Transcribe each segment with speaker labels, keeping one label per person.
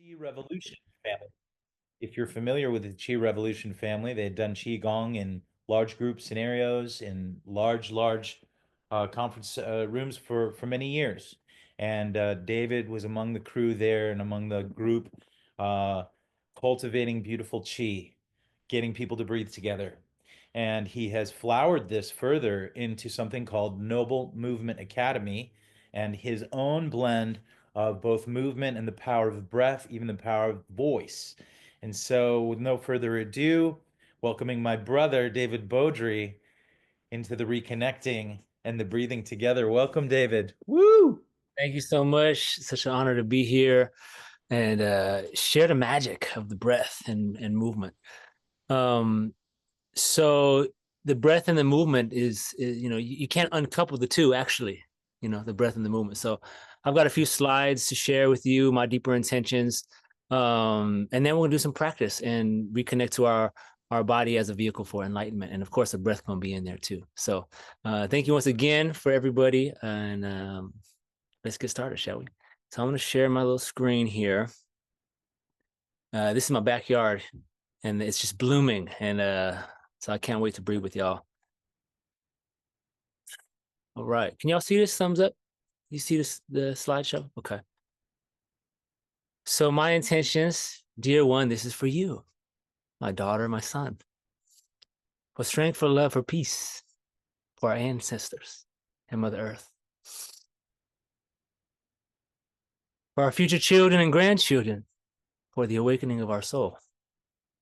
Speaker 1: Qi Revolution family. If you're familiar with the Qi Revolution family, they had done Qigong in large group scenarios in large conference rooms for many years. And David was among the crew there and among the group, uh, cultivating beautiful Qi, getting people to breathe together. And he has flowered this further into something called Noble Movement Academy and his own blend of both movement and the power of breath, even the power of voice. And so, with no further ado, welcoming my brother, David Beaudry, into the reconnecting and the breathing together. Welcome, David. Woo!
Speaker 2: Thank you so much. Such an honor to be here and share the magic of the breath and movement. Um, so the breath and the movement is you can't uncouple the two actually, the breath and the movement. So I've got a few slides to share with you, my deeper intentions. And then we're gonna do some practice and reconnect to our body as a vehicle for enlightenment. And of course the breath gonna be in there too. So thank you once again for everybody. And let's get started, shall we? So I'm going to share my little screen here. This is my backyard, and it's just blooming, and so I can't wait to breathe with y'all. All right, can y'all see this? Thumbs up. You see this, the slideshow? Okay. So my intentions, dear one, this is for you, my daughter, my son, for strength, for love, for peace, for our ancestors and Mother Earth, for our future children and grandchildren, for the awakening of our soul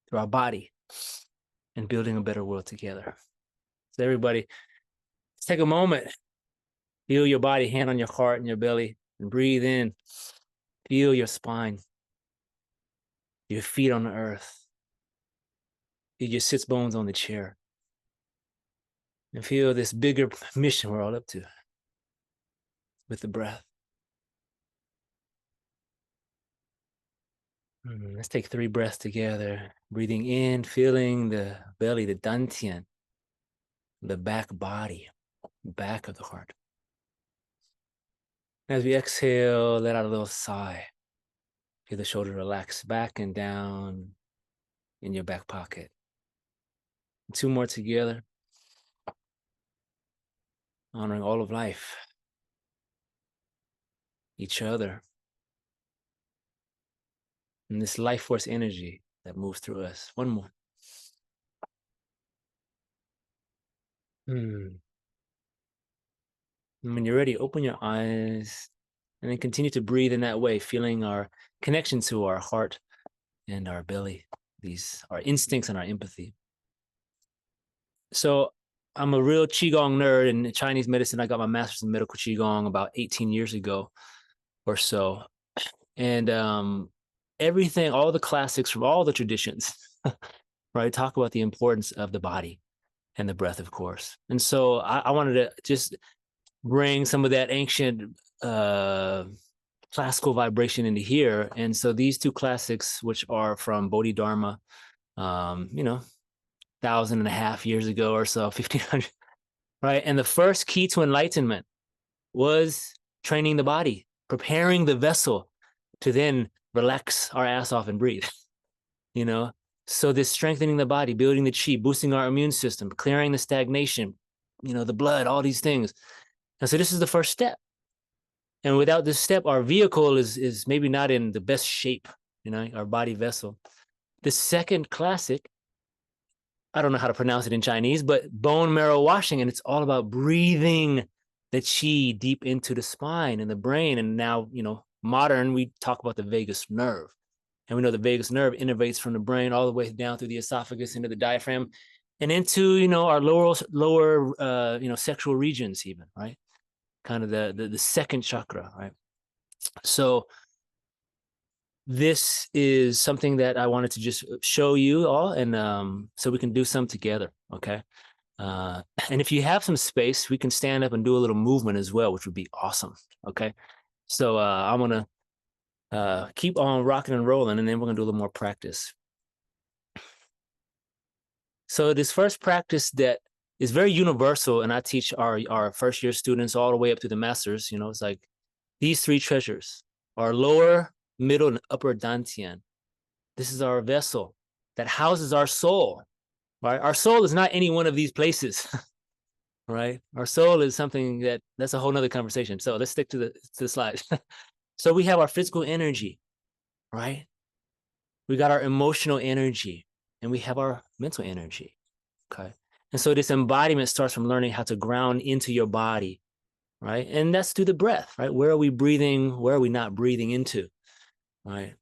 Speaker 2: through our body and building a better world together. So everybody, let's take a moment, feel your body, hand on your heart and your belly, and breathe in. Feel your spine, your feet on the earth, feel your sits bones on the chair, and feel this bigger mission we're all up to with the breath. Let's take 3 breaths together. Breathing in, feeling the belly, the dantian, the back body, back of the heart. As we exhale, let out a little sigh. Feel the shoulder relax back and down in your back pocket. 2 more together. Honoring all of life, each other, and this life force energy that moves through us. 1 more. And when you're ready, open your eyes and then continue to breathe in that way, feeling our connection to our heart and our belly, these our instincts and our empathy. So I'm a real Qigong nerd in Chinese medicine. I got my master's in medical Qigong about 18 years ago or so. And everything, all the classics from all the traditions, right, talk about the importance of the body and the breath, of course. And so I wanted to just bring some of that ancient classical vibration into here. And so these 2 classics, which are from Bodhidharma, 1,500 years ago or so, 1,500, right? And the first key to enlightenment was training the body, preparing the vessel to then relax our ass off and breathe, So this strengthening the body, building the chi, boosting our immune system, clearing the stagnation, the blood, all these things. And so this is the first step. And without this step, our vehicle is maybe not in the best shape, our body vessel. The second classic, I don't know how to pronounce it in Chinese, but bone marrow washing. And it's all about breathing the chi deep into the spine and the brain. And now, modern, we talk about the vagus nerve. And we know the vagus nerve innervates from the brain all the way down through the esophagus into the diaphragm and into, our lower sexual regions even, right? Kind of the second chakra, right? So this is something that I wanted to just show you all, and so we can do some together, okay? And if you have some space, we can stand up and do a little movement as well, which would be awesome, okay? So I'm gonna keep on rocking and rolling, and then we're gonna do a little more practice. So this first practice that is very universal, and I teach our first-year students all the way up to the masters, it's like these 3 treasures: our lower middle and upper dantian. This is our vessel that houses our soul, right? Our soul is not any one of these places, right? Our soul is something that's a whole nother conversation. So let's stick to the slides. So we have our physical energy, right? We got our emotional energy, and we have our mental energy, okay? And so this embodiment starts from learning how to ground into your body, right? And that's through the breath, right? Where are we breathing? Where are we not breathing into, right?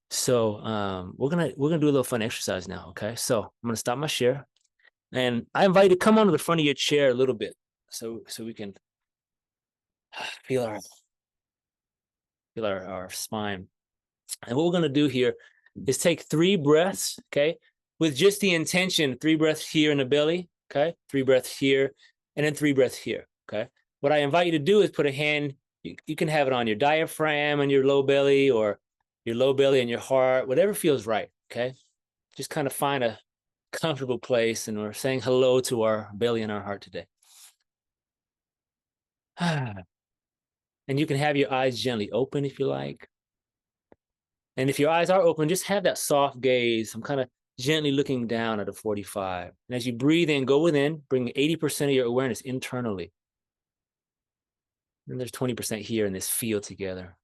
Speaker 2: So we're gonna do a little fun exercise now, okay? So I'm gonna stop my share, and I invite you to come onto the front of your chair a little bit, so we can feel our spine. And what we're gonna do here is take 3 breaths, okay, with just the intention: 3 breaths here in the belly, okay, 3 breaths here, and then 3 breaths here, okay. What I invite you to do is put a hand. You can have it on your diaphragm and your low belly, or your low belly and your heart, whatever feels right, okay. Just kind of find a comfortable place, and we're saying hello to our belly and our heart today. And you can have your eyes gently open if you like. And if your eyes are open, just have that soft gaze. I'm kind of gently looking down at a 45. And as you breathe in, go within, bring 80% of your awareness internally. And there's 20% here in this field together.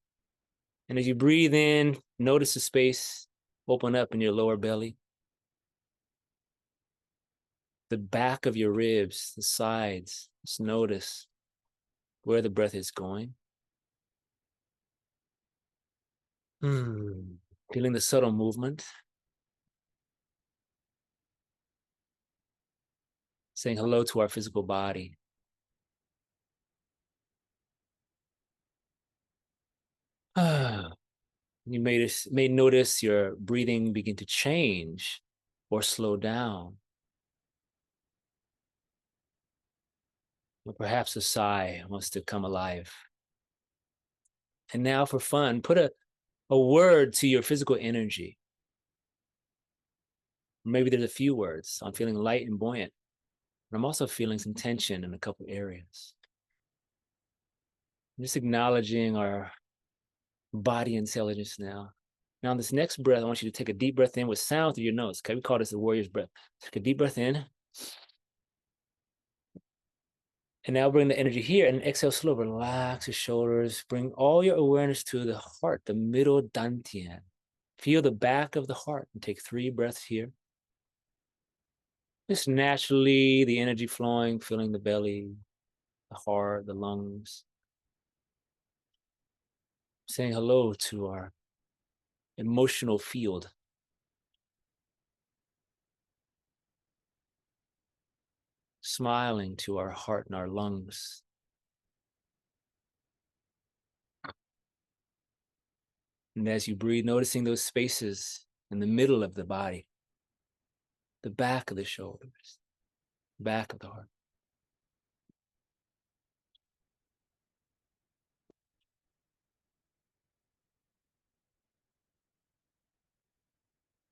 Speaker 2: And as you breathe in, notice the space open up in your lower belly, the back of your ribs, the sides. Just notice where the breath is going. Feeling the subtle movement. Saying hello to our physical body. You may notice your breathing begin to change or slow down. Or perhaps a sigh wants to come alive. And now for fun, put a word to your physical energy. Maybe there's a few words. I'm feeling light and buoyant. But I'm also feeling some tension in a couple areas. I'm just acknowledging our body intelligence now. Now, on this next breath, I want you to take a deep breath in with sound through your nose. Okay, we call this the warrior's breath. Take a deep breath in. And now bring the energy here and exhale slow. Relax your shoulders. Bring all your awareness to the heart, the middle dantian. Feel the back of the heart and take 3 breaths here. Just naturally, the energy flowing, filling the belly, the heart, the lungs. Saying hello to our emotional field. Smiling to our heart and our lungs. And as you breathe, noticing those spaces in the middle of the body, the back of the shoulders, back of the heart.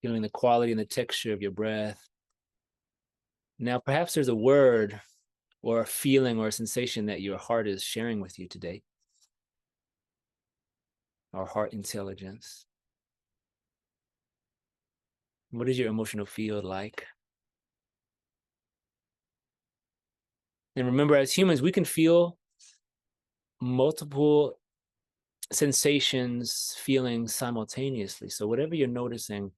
Speaker 2: Feeling the quality and the texture of your breath. Now, perhaps there's a word or a feeling or a sensation that your heart is sharing with you today. Our heart intelligence. What is your emotional field like? And remember, as humans, we can feel multiple sensations, feelings simultaneously. So whatever you're noticing,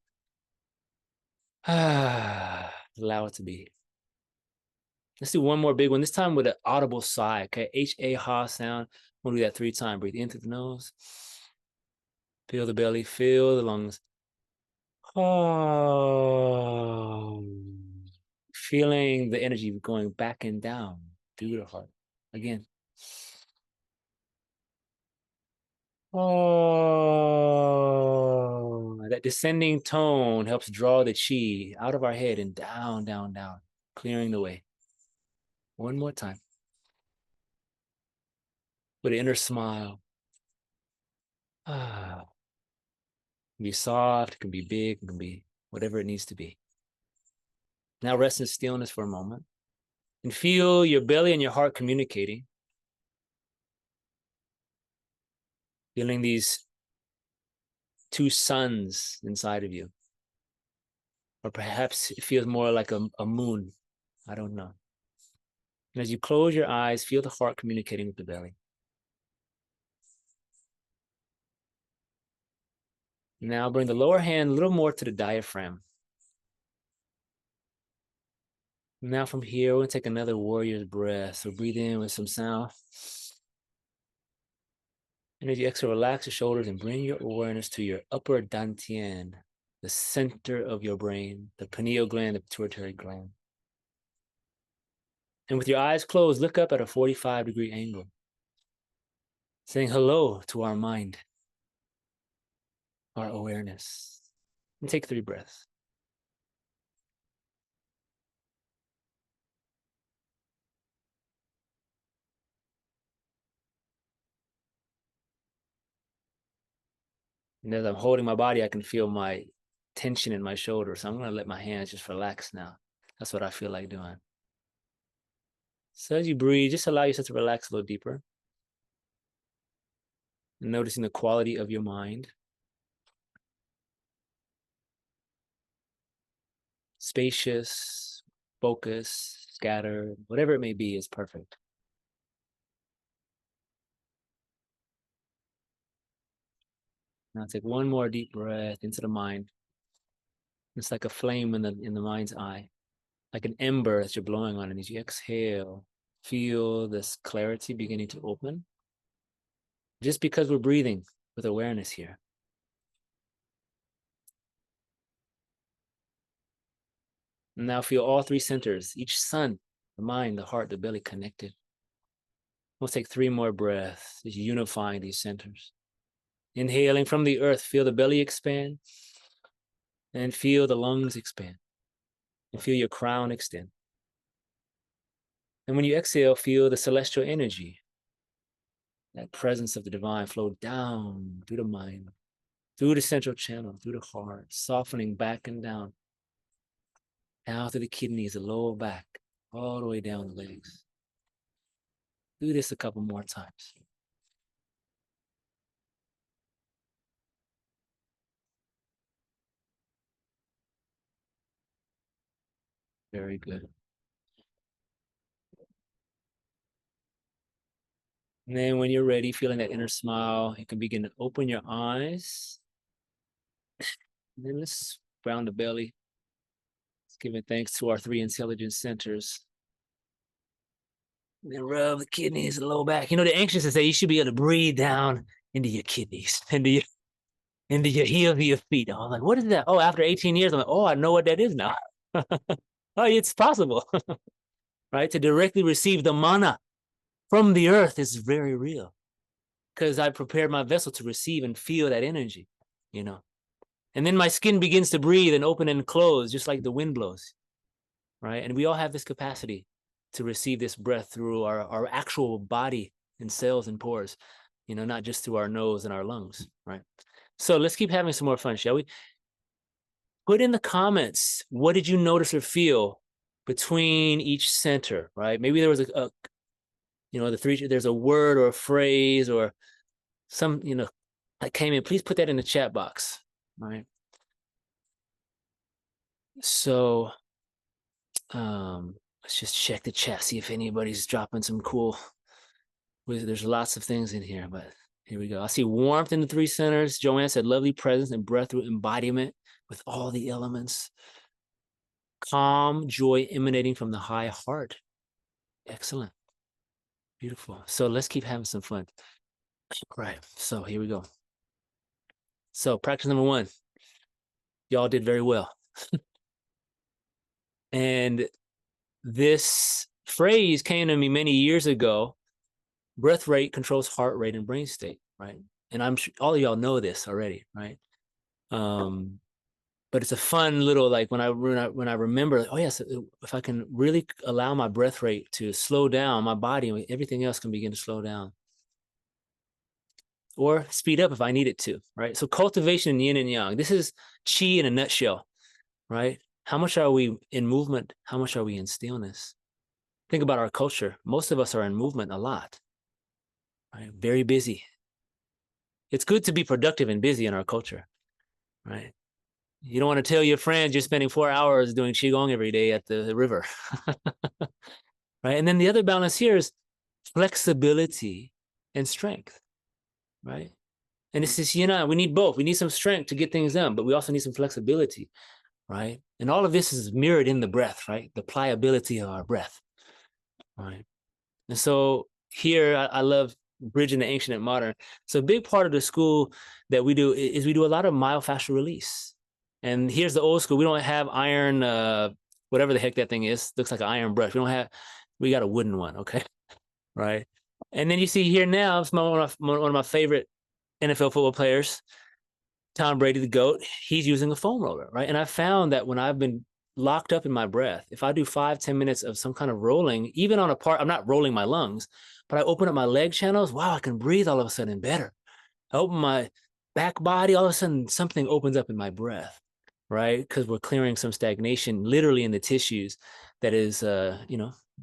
Speaker 2: allow it to be. Let's do one more big one, this time with an audible sigh, okay? H-A-ha sound. We'll do that 3 times. Breathe in through the nose. Feel the belly, feel the lungs. Oh. Feeling the energy going back and down through the heart. Again. Oh, that descending tone helps draw the chi out of our head and down, down, down, clearing the way. One more time. With an inner smile. Ah. It can be soft, it can be big, it can be whatever it needs to be. Now rest in stillness for a moment and feel your belly and your heart communicating. Feeling these two suns inside of you. Or perhaps it feels more like a moon. I don't know. And as you close your eyes, feel the heart communicating with the belly. Now bring the lower hand a little more to the diaphragm. Now from here, we'll take another warrior's breath. So breathe in with some sound. And as you exhale, relax your shoulders and bring your awareness to your upper dantian, the center of your brain, the pineal gland, the pituitary gland. And with your eyes closed, look up at a 45-degree angle, saying hello to our mind, our awareness. And take 3 breaths. And as I'm holding my body, I can feel my tension in my shoulder. So I'm going to let my hands just relax now. That's what I feel like doing. So as you breathe, just allow yourself to relax a little deeper. And noticing the quality of your mind. Spacious, focused, scattered, whatever it may be is perfect. Now take one more deep breath into the mind. It's like a flame in the mind's eye, like an ember that you're blowing on. And as you exhale, feel this clarity beginning to open. Just because we're breathing with awareness here. And now feel all 3 centers, each sun, the mind, the heart, the belly connected. We'll take 3 more breaths, just unifying these centers. Inhaling from the earth, feel the belly expand. And feel the lungs expand. And feel your crown extend. And when you exhale, feel the celestial energy, that presence of the divine flow down through the mind, through the central channel, through the heart, softening back and down through the kidneys, the lower back, all the way down the legs. Do this a couple more times. Very good. And then when you're ready, feeling that inner smile, you can begin to open your eyes. And then let's round the belly. Let's give it thanks to our 3 intelligence centers. And then rub the kidneys, the low back. You know, the anxious say you should be able to breathe down into your kidneys, into your heels of your feet. I was like, what is that? Oh, after 18 years, I'm like, oh, I know what that is now. Oh, it's possible, right? To directly receive the mana from the earth is very real because I prepared my vessel to receive and feel that energy, you know. And then my skin begins to breathe and open and close just like the wind blows, right? And we all have this capacity to receive this breath through our actual body and cells and pores, you know, not just through our nose and our lungs, right? So let's keep having some more fun, shall we? Put in the comments, what did you notice or feel between each center, right? Maybe there was you know, there's a word or a phrase or some, you know, that came in. Please put that in the chat box, right? So let's just check the chat, see if anybody's dropping some cool. There's lots of things in here, but here we go. I see warmth in the 3 centers. Joanne said lovely presence and breath through embodiment with all the elements. Calm joy emanating from the high heart. Excellent. Beautiful. So let's keep having some fun. Right. So here we go. So practice number 1. Y'all did very well. And this phrase came to me many years ago. Breath rate controls heart rate and brain state, right? And I'm sure all of y'all know this already, right? But it's a fun little, like when I remember, oh yes, if I can really allow my breath rate to slow down, my body, everything else can begin to slow down or speed up if I need it to, right? So cultivation in yin and yang. This is chi in a nutshell, right? How much are we in movement? How much are we in stillness? Think about our culture. Most of us are in movement a lot, right? Very busy. It's good to be productive and busy in our culture, right? You don't want to tell your friends you're spending 4 hours doing qigong every day at the river, right? And then the other balance here is flexibility and strength, right? And it's just, we need both. We need some strength to get things done, but we also need some flexibility, right? And all of this is mirrored in the breath, right? The pliability of our breath, right? And so here, I love bridging the ancient and modern. So a big part of the school that we do is we do a lot of myofascial release. And here's the old school. We don't have iron, whatever the heck that thing is. Looks like an iron brush. We got a wooden one, okay? Right. And then you see here now, it's one of my favorite NFL football players, Tom Brady, the GOAT. He's using a foam roller, right? And I found that when I've been locked up in my breath, if I do 5-10 minutes of some kind of rolling, even on a part, I'm not rolling my lungs, but I open up my leg channels, wow, I can breathe all of a sudden better. I open my back body, all of a sudden something opens up in my breath, right? Because we're clearing some stagnation literally in the tissues that is,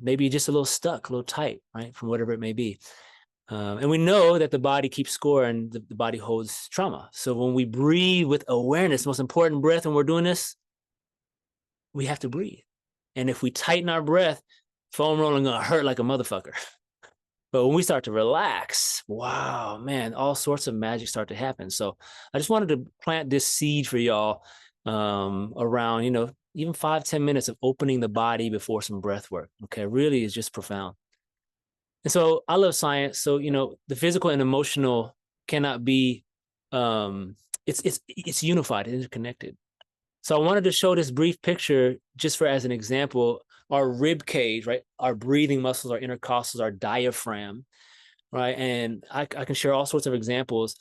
Speaker 2: maybe just a little stuck, a little tight, right? From whatever it may be. And we know that the body keeps score and the body holds trauma. So when we breathe with awareness, most important breath when we're doing this, we have to breathe. And if we tighten our breath, foam rolling gonna hurt like a motherfucker. But when we start to relax, wow, man, all sorts of magic start to happen. So I just wanted to plant this seed for y'all around, even 5-10 minutes of opening the body before some breath work. Okay, really is just profound. And so I love science. So, the physical and emotional cannot be, it's unified, interconnected. So I wanted to show this brief picture just for as an example, our rib cage, right? Our breathing muscles, our intercostals, our diaphragm, right? And I can share all sorts of examples,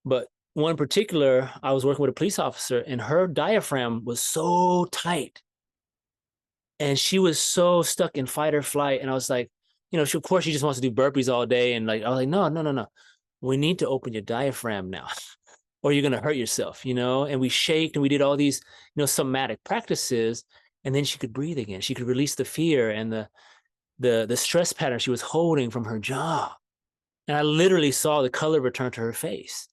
Speaker 2: but one in particular, I was working with a police officer and her diaphragm was so tight and she was so stuck in fight or flight. And I was like, of course she just wants to do burpees all day. And I was like, no, no, no, no. We need to open your diaphragm now or you're going to hurt yourself, and we shaked and we did all these, somatic practices. And then she could breathe again. She could release the fear and the stress pattern she was holding from her jaw. And I literally saw the color return to her face,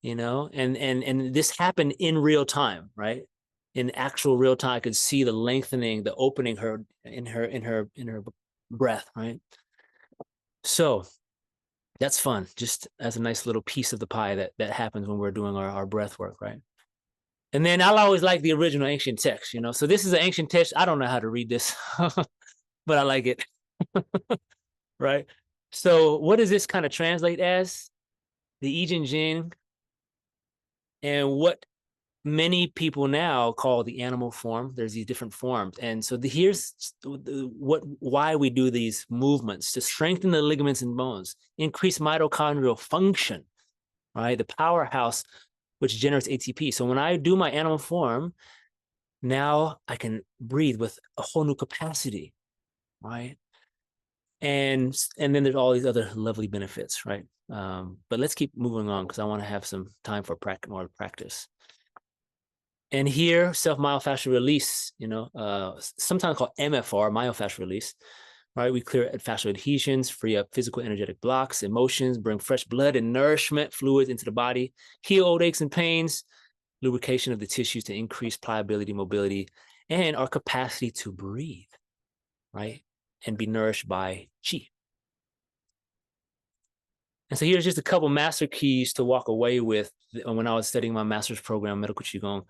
Speaker 2: and this happened in real time, right? In actual real time, I could see the lengthening, the opening her in her breath, right? So that's fun, just as a nice little piece of the pie that happens when we're doing our breath work, right? And then I'll always like the original ancient text, So this is an ancient text. I don't know how to read this, but I like it, right? So what does this kind of translate as? The I Ching Jing and what many people now call the animal form. There's these different forms. And so here's why we do these movements: to strengthen the ligaments and bones, increase mitochondrial function, right? The powerhouse which generates ATP. So when I do my animal form, now I can breathe with a whole new capacity, right? And then there's all these other lovely benefits, right? But let's keep moving on because I want to have some time for more practice. And here, self-myofascial release, sometimes called MFR, myofascial release, right? We clear fascial adhesions, free up physical energetic blocks, emotions, bring fresh blood and nourishment, fluids into the body, heal old aches and pains, lubrication of the tissues to increase pliability, mobility, and our capacity to breathe, right? And be nourished by qi. And so here's just a couple master keys to walk away with when I was studying my master's program, medical qigong.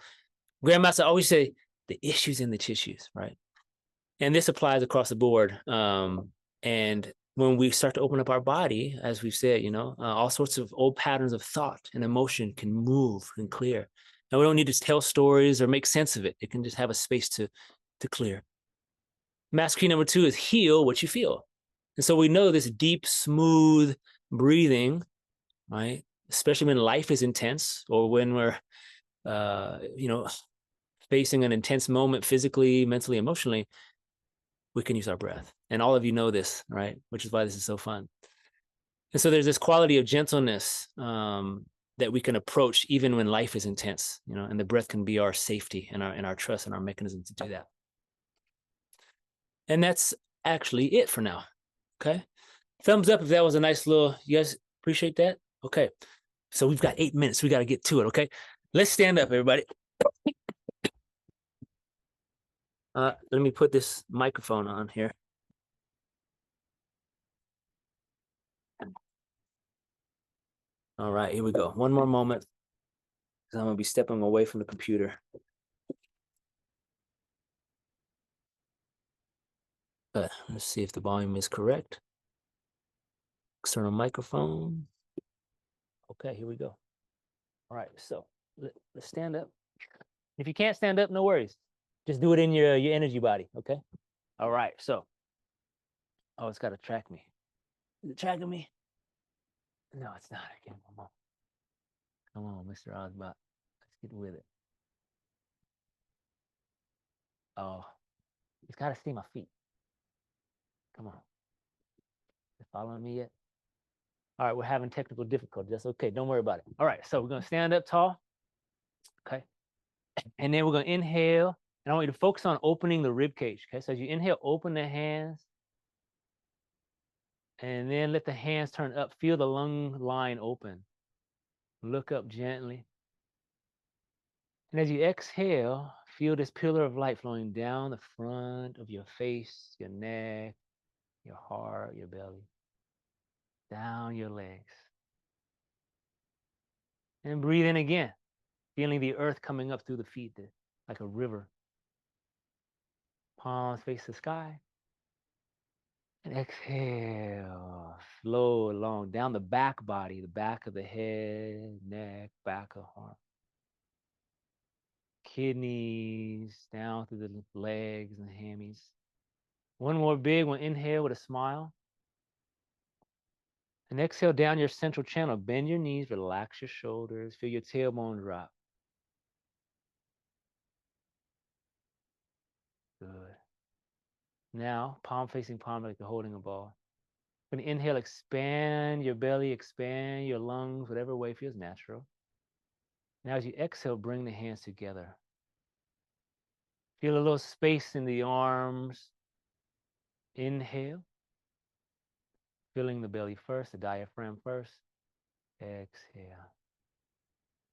Speaker 2: Grandmaster always say the issues in the tissues, right? And this applies across the board. And when we start to open up our body, as we've said, all sorts of old patterns of thought and emotion can move and clear. And we don't need to tell stories or make sense of it. It can just have a space to clear. Master key number 2 is heal what you feel. And so we know this deep, smooth breathing, right? Especially when life is intense or when we're, facing an intense moment physically, mentally, emotionally, we can use our breath. And all of you know this, right? Which is why this is so fun. And so there's this quality of gentleness that we can approach even when life is intense, and the breath can be our safety and our trust and our mechanism to do that. And that's actually it for now. Okay. Thumbs up if that was a nice little, you guys appreciate that? Okay. So we've got 8 minutes. We got to get to it. Okay. Let's stand up, everybody. Let me put this microphone on here. All right, here we go. One more moment, because I'm gonna be stepping away from the computer. Let's see if the volume is correct. External microphone. Okay, here we go. All right, so let's stand up. If you can't stand up, no worries. Just do it in your energy body, okay? All right, so. Oh, it's got to track me. Is it tracking me? No, it's not. I can't. Come on, Mr. Ozbot. Let's get with it. Oh, it's got to see my feet. Come on. You following me yet? All right, we're having technical difficulties. That's okay. Don't worry about it. All right, so we're going to stand up tall. Okay. And then we're going to inhale. And I want you to focus on opening the rib cage. Okay. So as you inhale, open the hands. And then let the hands turn up. Feel the lung line open. Look up gently. And as you exhale, feel this pillar of light flowing down the front of your face, your neck, your heart, your belly, down your legs. And breathe in again, feeling the earth coming up through the feet like a river. Palms face the sky. And exhale, flow along down the back body, the back of the head, neck, back of heart. Kidneys down through the legs and hammies. One more big one. Inhale with a smile. And exhale down your central channel. Bend your knees, relax your shoulders, feel your tailbone drop. Good. Now, palm facing palm like you're holding a ball. When you inhale, expand your belly, expand your lungs, whatever way feels natural. Now, as you exhale, bring the hands together. Feel a little space in the arms. Inhale. Filling the belly first, the diaphragm first. Exhale.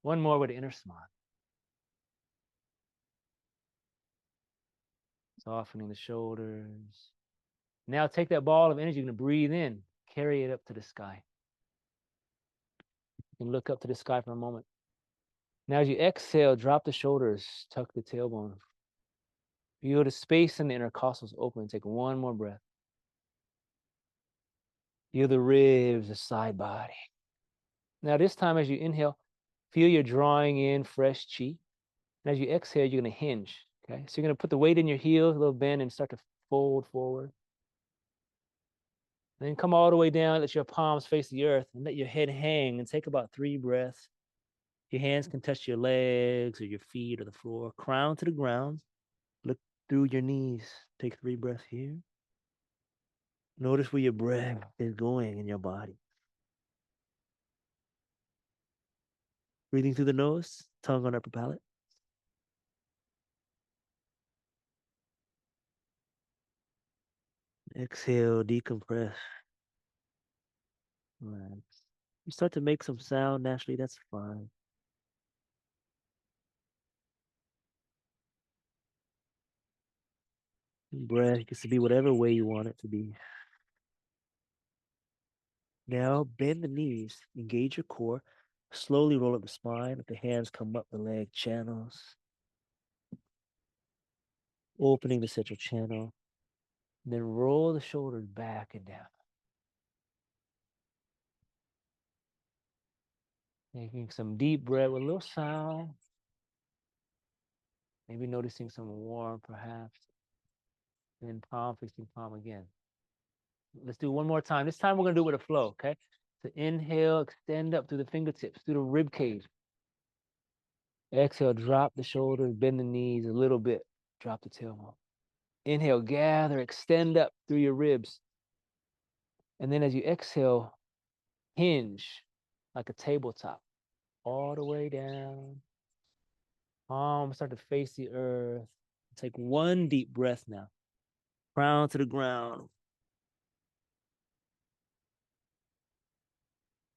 Speaker 2: One more with the inner smile. Softening the shoulders. Now take that ball of energy, you're going to breathe in, carry it up to the sky. You can look up to the sky for a moment. Now as you exhale, drop the shoulders, tuck the tailbone. Feel the space in the intercostals open. Take one more breath. Feel the ribs, the side body. Now this time as you inhale, feel you're drawing in fresh chi. And as you exhale, you're going to hinge. Okay, so you're going to put the weight in your heels, a little bend, and start to fold forward. Then come all the way down, let your palms face the earth, and let your head hang, and take about 3 breaths. Your hands can touch your legs or your feet or the floor. Crown to the ground. Look through your knees. Take 3 breaths here. Notice where your breath is going in your body. Breathing through the nose, tongue on upper palate. Exhale, decompress. Relax. You start to make some sound naturally, that's fine. Breath gets to be whatever way you want it to be. Now bend the knees, engage your core, slowly roll up the spine, let the hands come up the leg channels, opening the central channel, then roll the shoulders back and down. Taking some deep breath with a little sound, maybe noticing some warmth perhaps, and then palm facing palm again. Let's do one more time. This time we're going to do it with a flow, okay? So inhale, extend up through the fingertips, through the rib cage. Exhale, drop the shoulders, bend the knees a little bit, drop the tailbone. Inhale, gather, extend up through your ribs. And then as you exhale, hinge like a tabletop all the way down. Palms start to face the earth. Take one deep breath now. Crown to the ground.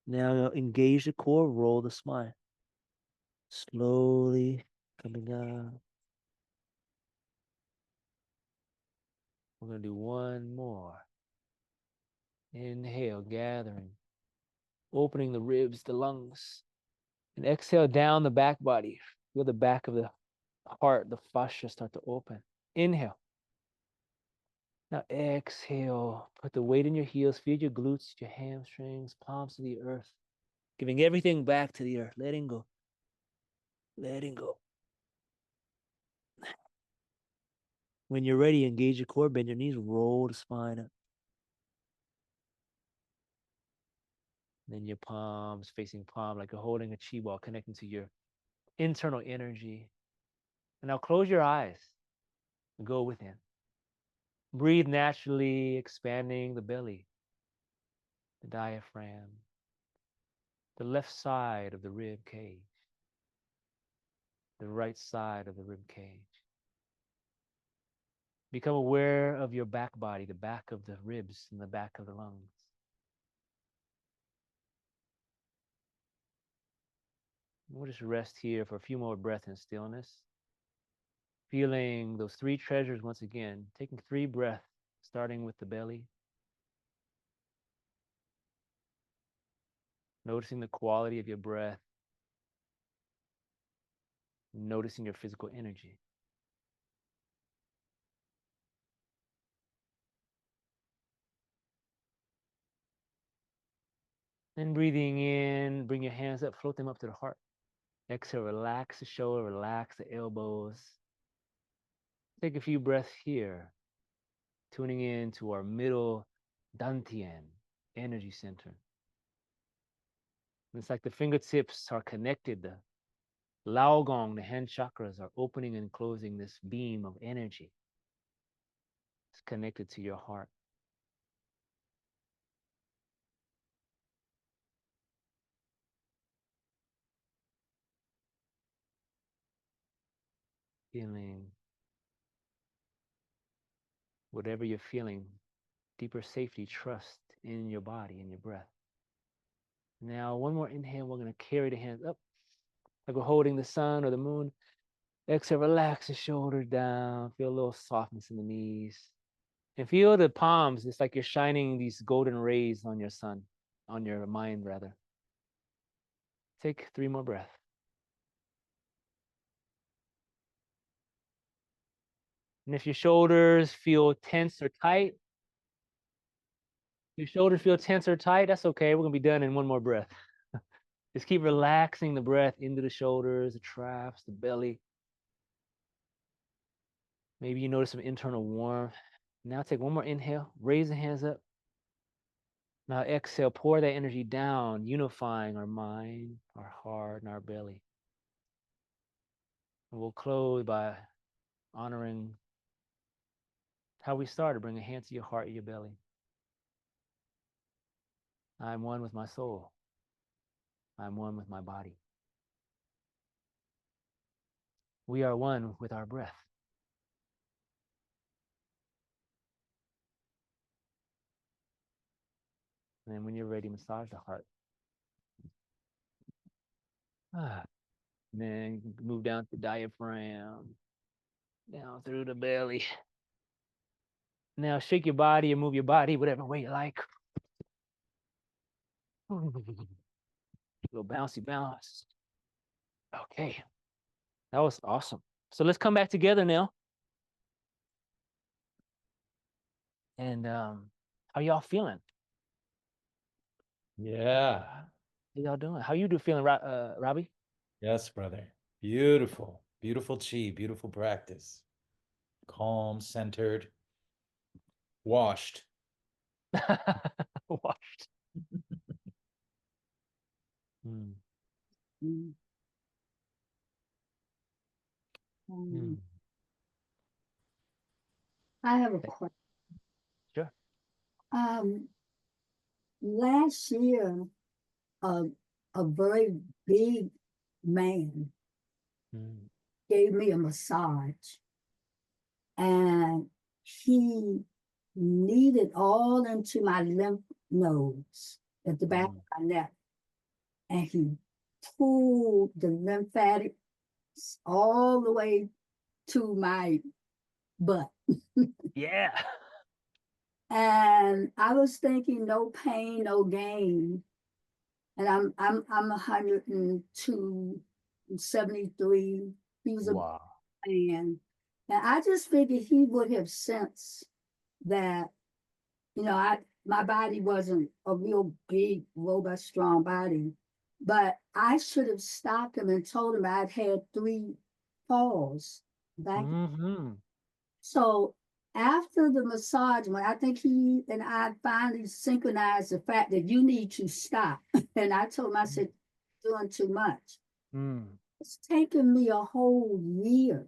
Speaker 2: Now engage the core, roll the spine. Slowly coming up. We're going to do one more. Inhale, gathering, opening the ribs, the lungs. And exhale down the back body. Feel the back of the heart, the fascia start to open. Inhale. Now exhale. Put the weight in your heels. Feel your glutes, your hamstrings, palms to the earth. Giving everything back to the earth. Letting go. Letting go. When you're ready, engage your core, bend your knees, roll the spine up. Then your palms facing palm like you're holding a chi ball, connecting to your internal energy. And now close your eyes and go within. Breathe naturally, expanding the belly, the diaphragm, the left side of the rib cage, the right side of the rib cage. Become aware of your back body, the back of the ribs and the back of the lungs. We'll just rest here for a few more breaths in stillness. Feeling those three treasures once again, taking 3 breaths, starting with the belly. Noticing the quality of your breath. Noticing your physical energy. Then breathing in, bring your hands up, float them up to the heart. Exhale, relax the shoulder, relax the elbows. Take a few breaths here, tuning in to our middle dantian energy center. It's like the fingertips are connected. The Lao Gong, the hand chakras, are opening and closing this beam of energy. It's connected to your heart. Feeling whatever you're feeling, deeper safety, trust in your body and your breath. Now, one more inhale, we're going to carry the hands up like we're holding the sun or the moon. Exhale, relax the shoulders down. Feel a little softness in the knees. And feel the palms. It's like you're shining these golden rays on your sun, on your mind, rather. Take 3 more breaths. And if your shoulders feel tense or tight, that's okay. We're going to be done in 1 more breath. Just keep relaxing the breath into the shoulders, the traps, the belly. Maybe you notice some internal warmth. Now take 1 more inhale. Raise the hands up. Now exhale, pour that energy down, unifying our mind, our heart, and our belly. And we'll close by honoring how we started. Bring a hand to your heart and your belly. I'm one with my soul. I'm one with my body. We are one with our breath. And then when you're ready, massage the heart. And then move down to the diaphragm, down through the belly. Now shake your body and move your body whatever way you like. Little bouncy bounce. Okay, that was awesome. So let's come back together now. And how y'all feeling?
Speaker 1: Yeah.
Speaker 2: How y'all doing? How you feeling, Robbie?
Speaker 1: Yes, brother. Beautiful. Beautiful chi, beautiful practice. Calm, centered, washed.
Speaker 2: Washed. Mm.
Speaker 3: Mm.
Speaker 2: Mm.
Speaker 3: I have a question.
Speaker 2: Sure.
Speaker 3: Last year, a very big man
Speaker 2: Mm.
Speaker 3: gave me a massage, and he kneaded all into my lymph nodes at the back of my neck, and he pulled the lymphatics all the way to my butt.
Speaker 2: Yeah.
Speaker 3: And I was thinking, no pain, no gain. And I'm 102, 73. He was a
Speaker 2: Wow.
Speaker 3: man. And I just figured he would have sensed that, my body wasn't a real big, robust, strong body. But I should have stopped him and told him I'd had 3 falls back.
Speaker 2: Mm-hmm.
Speaker 3: So after the massage, when I think he and I finally synchronized the fact that you need to stop. And I told him, I said, doing too much.
Speaker 2: Mm.
Speaker 3: It's taken me a whole year.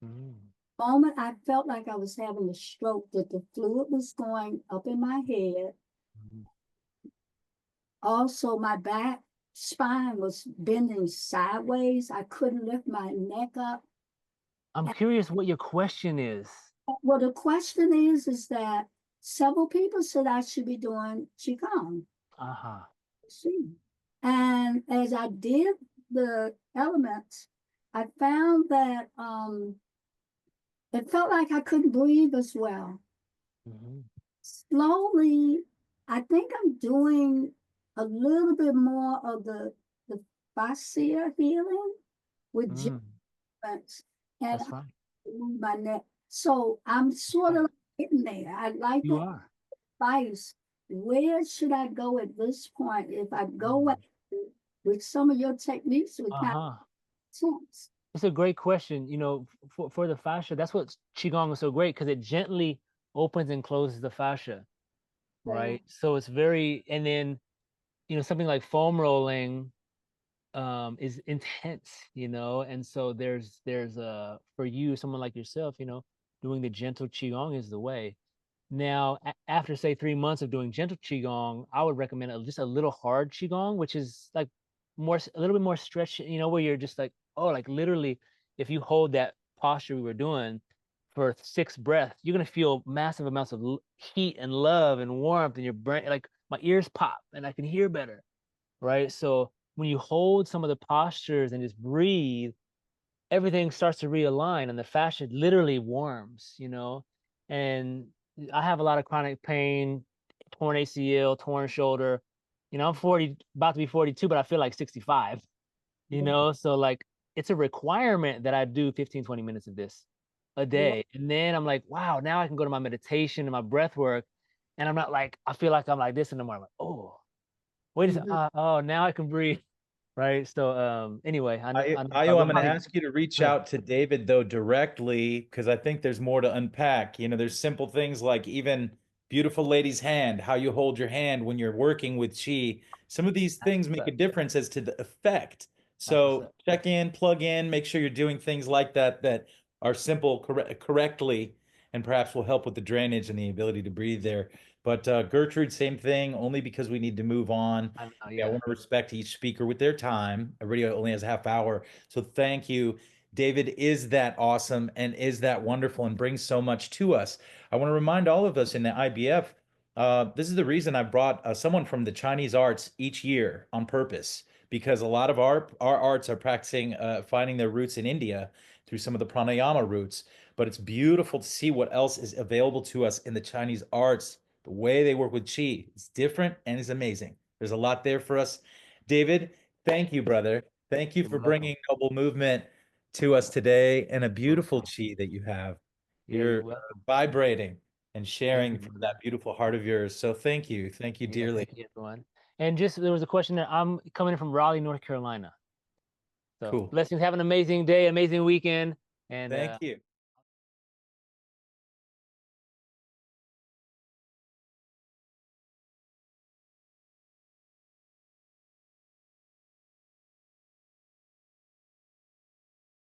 Speaker 2: Mm.
Speaker 3: Moment I felt like I was having a stroke, that the fluid was going up in my head.
Speaker 2: Mm.
Speaker 3: Also, my back spine was bending sideways. I couldn't lift my neck up.
Speaker 2: I'm curious what your question is.
Speaker 3: Well, the question is that several people said I should be doing Qigong.
Speaker 2: Uh-huh.
Speaker 3: See. And as I did the elements, I found that it felt like I couldn't breathe as well.
Speaker 2: Mm-hmm.
Speaker 3: Slowly, I think I'm doing a little bit more of the fascia healing with
Speaker 2: Mm.
Speaker 3: joints, and
Speaker 2: That's right.
Speaker 3: I move my neck. So I'm sort
Speaker 2: Right.
Speaker 3: of getting there. I'd like
Speaker 2: You
Speaker 3: to
Speaker 2: are.
Speaker 3: advice. Where should I go at this point? If I go
Speaker 2: Mm.
Speaker 3: with some of your techniques, with kind
Speaker 2: Uh-huh.
Speaker 3: of sense.
Speaker 2: It's a great question. You know, for the fascia, that's what Qigong is so great because it gently opens and closes the fascia,
Speaker 3: Yeah.
Speaker 2: right? So it's very, and then, something like foam rolling is intense, and so there's for you, someone like yourself, doing the gentle Qigong is the way. Now, after say 3 months of doing gentle qigong, I would recommend just a little hard qigong, which is like a little bit more stretch. Where you're just like, oh, like literally, if you hold that posture we were doing for 6 breaths, you're gonna feel massive amounts of heat and love and warmth in your brain. Like my ears pop and I can hear better, right? So when you hold some of the postures and just breathe, everything starts to realign and the fascia literally warms. And I have a lot of chronic pain, torn ACL, torn shoulder. I'm 40, about to be 42, but I feel like 65. So like it's a requirement that I do 15, 20 minutes of this a
Speaker 3: Yeah.
Speaker 2: day. And then I'm like, wow, now I can go to my meditation and my breath work. And I'm not like, I feel like I'm like this in the morning. I'm like, oh, wait a second.
Speaker 3: Mhm.
Speaker 2: Oh, now I can breathe. Right. So anyway, I
Speaker 1: Ayo,
Speaker 2: will
Speaker 1: I'm going to
Speaker 2: probably
Speaker 1: ask you to reach
Speaker 2: go ahead.
Speaker 1: out to David though directly because I think there's more to unpack. There's simple things like even beautiful lady's hand, how you hold your hand when you're working with chi. Some of these
Speaker 2: That's
Speaker 1: things
Speaker 2: what's
Speaker 1: make a
Speaker 2: up.
Speaker 1: difference as to the effect.
Speaker 2: That's what's
Speaker 1: So
Speaker 2: up.
Speaker 1: check in, plug in, make sure you're doing things like that that are simple correctly and perhaps will help with the drainage and the ability to breathe there. But Gertrude, same thing, only because we need to move on.
Speaker 2: I know,
Speaker 1: I
Speaker 2: yeah.
Speaker 1: want to respect each speaker with their time. Everybody only has a half hour. So thank you. David is that awesome and is that wonderful and brings so much to us. I want to remind all of us in the IBF, this is the reason I brought someone from the Chinese arts each year on purpose, because a lot of our arts are practicing, finding their roots in India through some of the pranayama roots. But it's beautiful to see what else is available to us in the Chinese arts. The way they work with chi, it's different and it's amazing. There's a lot there for us. David, thank you, brother. Thank you
Speaker 2: You're
Speaker 1: for
Speaker 2: welcome.
Speaker 1: bringing Noble Movement to us today and a beautiful
Speaker 2: Welcome.
Speaker 1: chi that you have.
Speaker 2: Yeah, you're
Speaker 1: You're
Speaker 2: welcome.
Speaker 1: vibrating and
Speaker 2: Thank
Speaker 1: sharing
Speaker 2: you,
Speaker 1: from
Speaker 2: brother.
Speaker 1: that beautiful heart of yours. So thank you. Thank you
Speaker 2: Yeah,
Speaker 1: dearly.
Speaker 2: thank you, everyone. And just there was a question that I'm coming in from Raleigh, North Carolina. So
Speaker 1: Cool.
Speaker 2: blessings. Have an amazing day, amazing weekend, and
Speaker 1: Thank you.